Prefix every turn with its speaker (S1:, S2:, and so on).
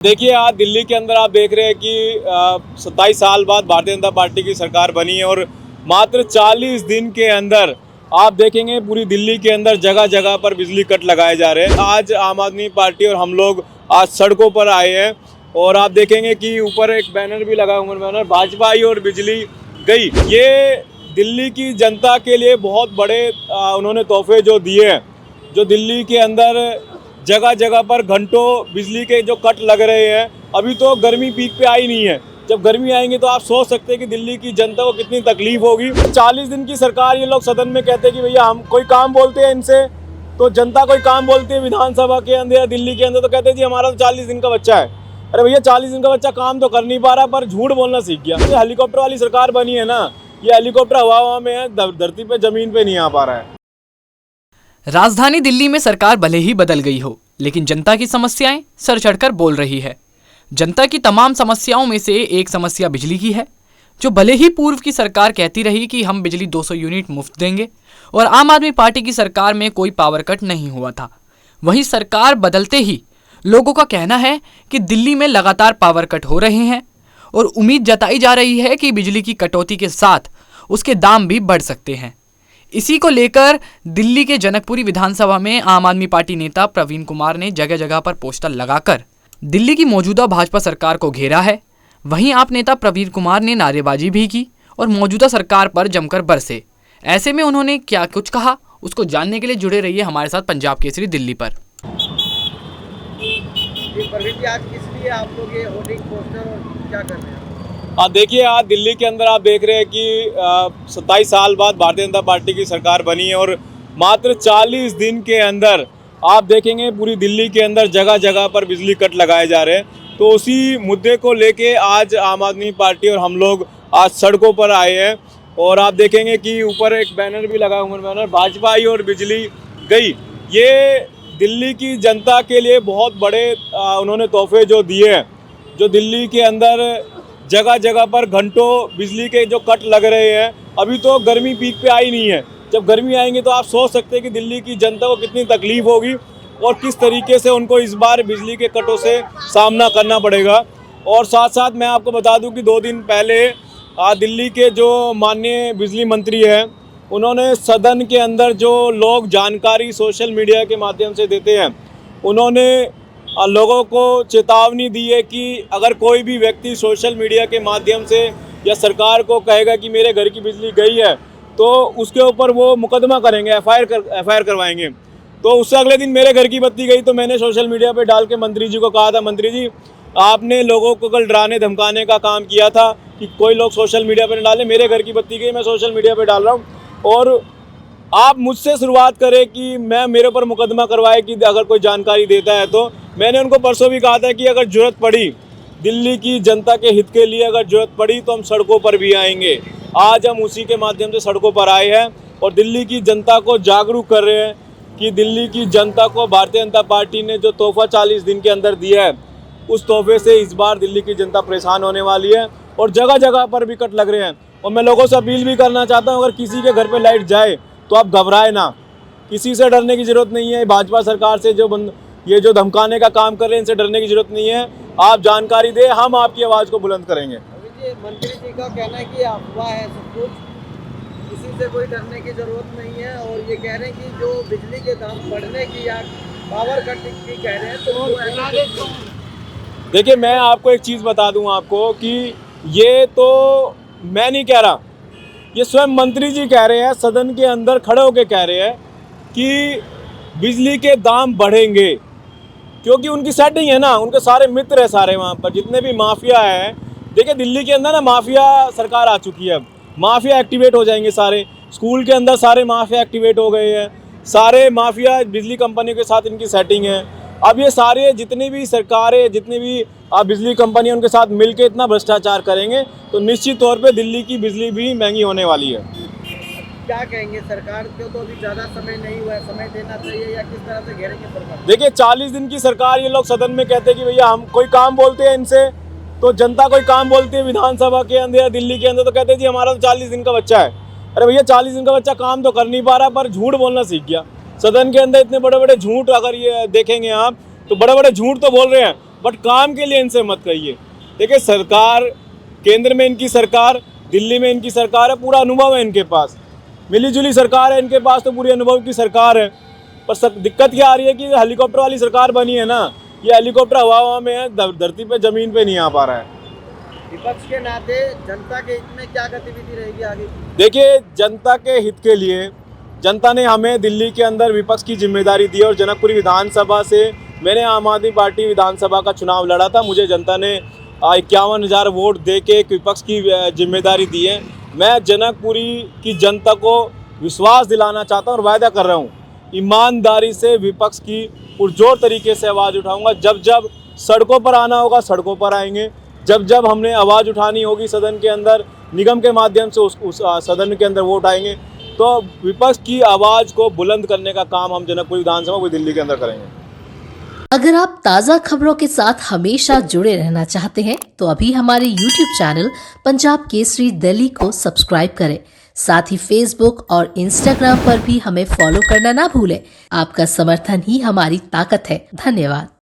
S1: देखिए, आज दिल्ली के अंदर आप देख रहे हैं कि 27 साल बाद भारतीय जनता पार्टी की सरकार बनी है और मात्र 40 दिन के अंदर आप देखेंगे पूरी दिल्ली के अंदर जगह जगह पर बिजली कट लगाए जा रहे हैं। आज आम आदमी पार्टी और हम लोग आज सड़कों पर आए हैं और आप देखेंगे कि ऊपर एक बैनर भी लगा हुआ है, बैनर भाजपा आई और बिजली गई। ये दिल्ली की जनता के लिए बहुत बड़े उन्होंने तोहफे जो दिए हैं, जो दिल्ली के अंदर जगह जगह पर घंटों बिजली के जो कट लग रहे हैं। अभी तो गर्मी पीक पे आई नहीं है, जब गर्मी आएंगे तो आप सोच सकते हैं कि दिल्ली की जनता को कितनी तकलीफ होगी। 40 दिन की सरकार, ये लोग सदन में कहते हैं कि भैया हम कोई काम बोलते हैं इनसे तो जनता कोई काम बोलती है विधानसभा के अंदर या दिल्ली के अंदर तो कहते हैं जी हमारा तो 40 दिन का बच्चा है। अरे भैया 40 दिन का बच्चा काम तो कर नहीं पा रहा पर झूठ बोलना सीख गया। ये हेलीकॉप्टर वाली सरकार बनी है ना, ये हेलीकॉप्टर हवा में है, धरती पे जमीन पे नहीं आ पा रहा है।
S2: राजधानी दिल्ली में सरकार भले ही बदल गई हो, लेकिन जनता की समस्याएं सर चढ़कर बोल रही है। जनता की तमाम समस्याओं में से एक समस्या बिजली की है, जो भले ही पूर्व की सरकार कहती रही कि हम बिजली 200 यूनिट मुफ्त देंगे और आम आदमी पार्टी की सरकार में कोई पावर कट नहीं हुआ था, वहीं सरकार बदलते ही लोगों का कहना है कि दिल्ली में लगातार पावर कट हो रहे हैं और उम्मीद जताई जा रही है कि बिजली की कटौती के साथ उसके दाम भी बढ़ सकते हैं। इसी को लेकर दिल्ली के जनकपुरी विधानसभा में आम आदमी पार्टी नेता प्रवीण कुमार ने जगह जगह पर पोस्टर लगाकर दिल्ली की मौजूदा भाजपा सरकार को घेरा है। वहीं आप नेता प्रवीण कुमार ने नारेबाजी भी की और मौजूदा सरकार पर जमकर बरसे। ऐसे में उन्होंने क्या कुछ कहा, उसको जानने के लिए जुड़े रहिए हमारे साथ पंजाब केसरी दिल्ली पर।
S3: प्रवीण जी, आज किस लिए आप लोग ये होर्डिंग पोस्टर और क्या कर रहे हैं?
S1: देखिए, आज दिल्ली के अंदर आप देख रहे हैं कि 27 साल बाद भारतीय जनता पार्टी की सरकार बनी है और मात्र 40 दिन के अंदर आप देखेंगे पूरी दिल्ली के अंदर जगह जगह पर बिजली कट लगाए जा रहे हैं। तो उसी मुद्दे को लेके आज आम आदमी पार्टी और हम लोग आज सड़कों पर आए हैं और आप देखेंगे कि ऊपर एक बैनर भी लगा हुआ है, बैनर भाजपा आई और बिजली गई। ये दिल्ली की जनता के लिए बहुत बड़े उन्होंने तोहफे जो दिए हैं, जो दिल्ली के अंदर जगह जगह पर घंटों बिजली के जो कट लग रहे हैं। अभी तो गर्मी पीक पे आई नहीं है, जब गर्मी आएंगे तो आप सोच सकते हैं कि दिल्ली की जनता को कितनी तकलीफ होगी और किस तरीके से उनको इस बार बिजली के कटों से सामना करना पड़ेगा। और साथ साथ मैं आपको बता दूं कि 2 दिन पहले दिल्ली के जो माननीय बिजली मंत्री हैं, उन्होंने सदन के अंदर जो लोग जानकारी सोशल मीडिया के माध्यम से देते हैं, उन्होंने लोगों को चेतावनी दी है कि अगर कोई भी व्यक्ति सोशल मीडिया के माध्यम से या सरकार को कहेगा कि मेरे घर की बिजली गई है तो उसके ऊपर वो मुकदमा करेंगे, एफआईआर करवाएंगे। तो उससे अगले दिन मेरे घर की बत्ती गई तो मैंने सोशल मीडिया पे डाल के मंत्री जी को कहा था, मंत्री जी आपने लोगों को कल डराने धमकाने का काम किया था कि कोई लोग सोशल मीडिया पर डालें। मेरे घर की बत्ती गई, मैं सोशल मीडिया पर डाल रहा हूँ और आप मुझसे शुरुआत करें कि मैं मेरे ऊपर मुकदमा करवाए कि अगर कोई जानकारी देता है तो। मैंने उनको परसों भी कहा था कि अगर ज़रूरत पड़ी, दिल्ली की जनता के हित के लिए अगर ज़रूरत पड़ी तो हम सड़कों पर भी आएंगे। आज हम उसी के माध्यम से सड़कों पर आए हैं और दिल्ली की जनता को जागरूक कर रहे हैं कि दिल्ली की जनता को भारतीय जनता पार्टी ने जो तोहफा 40 दिन के अंदर दिया है, उस तोहफे से इस बार दिल्ली की जनता परेशान होने वाली है और जगह जगह पर भी कट लग रहे हैं। और मैं लोगों से अपील भी करना चाहता हूँ, अगर किसी के घर पर लाइट जाए तो आप घबराए ना, किसी से डरने की ज़रूरत नहीं है। भाजपा सरकार से ये जो धमकाने का काम कर रहे हैं, इनसे डरने की ज़रूरत नहीं है। आप जानकारी दें, हम आपकी आवाज़ को बुलंद करेंगे।
S3: मंत्री जी का कहना है कि अफवाह है सब कुछ, किसी से कोई डरने की ज़रूरत नहीं है और ये कह रहे हैं कि जो बिजली के दाम बढ़ने की या पावर कट की कह रहे हैं तो
S1: देखिए, मैं आपको एक चीज़ बता दूं आपको कि ये तो मैं नहीं कह रहा, ये स्वयं मंत्री जी कह रहे हैं, सदन के अंदर खड़े होकर कह रहे हैं कि बिजली के दाम बढ़ेंगे, क्योंकि उनकी सेटिंग है ना, उनके सारे मित्र हैं सारे वहाँ पर जितने भी माफिया हैं। देखिए, दिल्ली के अंदर ना माफिया सरकार आ चुकी है, माफिया एक्टिवेट हो जाएंगे सारे। स्कूल के अंदर सारे माफिया एक्टिवेट हो गए हैं, सारे माफिया बिजली कंपनी के साथ इनकी सेटिंग है। अब ये सारे जितनी भी सरकारें, जितनी भी बिजली कंपनी उनके साथ मिलकर इतना भ्रष्टाचार करेंगे तो निश्चित तौर पे दिल्ली की बिजली भी महंगी होने वाली है।
S3: क्या कहेंगे, सरकार को तो अभी ज़्यादा समय नहीं हुआ है, समय देना चाहिए या किस तरह से घेरेंगे सरकार?
S1: देखिए, 40 दिन की सरकार, ये लोग सदन में कहते हैं कि भैया हम कोई काम बोलते हैं इनसे तो जनता कोई काम बोलती है विधानसभा के अंदर या दिल्ली के अंदर तो कहते हैं जी हमारा तो 40 दिन का बच्चा है। अरे भैया 40 दिन का बच्चा काम तो कर नहीं पा रहा पर झूठ बोलना सीख गया। सदन के अंदर इतने बड़े बड़े झूठ अगर ये देखेंगे आप तो बड़े बड़े झूठ तो बोल रहे हैं। बट काम के लिए इनसे मत कहिए। देखिए सरकार, केंद्र में इनकी सरकार, दिल्ली में इनकी सरकार है, पूरा अनुभव है इनके पास, मिली जुली सरकार है इनके पास, तो पूरी अनुभव की सरकार है। पर दिक्कत क्या आ रही है कि हेलीकॉप्टर वाली सरकार बनी है ना, ये हेलीकॉप्टर हवा में है, धरती पे ज़मीन पे नहीं आ पा रहा है।
S3: विपक्ष के नाते जनता के हित में क्या गतिविधि रहेगी आगे?
S1: देखिए जनता के हित के लिए जनता ने हमें दिल्ली के अंदर विपक्ष की जिम्मेदारी दी और जनकपुरी विधानसभा से मैंने आम आदमी पार्टी विधानसभा का चुनाव लड़ा था। मुझे जनता ने 51,000 वोट दे के एक विपक्ष की जिम्मेदारी दी है। मैं जनकपुरी की जनता को विश्वास दिलाना चाहता हूँ और वायदा कर रहा हूँ, ईमानदारी से विपक्ष की पुरजोर तरीके से आवाज़ उठाऊंगा। जब जब सड़कों पर आना होगा सड़कों पर आएंगे, जब जब हमने आवाज़ उठानी होगी सदन के अंदर, निगम के माध्यम से उस सदन के अंदर वोट आएंगे, तो विपक्ष की आवाज़ को बुलंद करने का काम हम जनकपुरी विधानसभा पूरी दिल्ली के अंदर करेंगे।
S4: अगर आप ताज़ा खबरों के साथ हमेशा जुड़े रहना चाहते हैं तो अभी हमारे YouTube चैनल पंजाब केसरी दिल्ली को सब्सक्राइब करें। साथ ही Facebook और Instagram पर भी हमें फॉलो करना ना भूलें। आपका समर्थन ही हमारी ताकत है। धन्यवाद।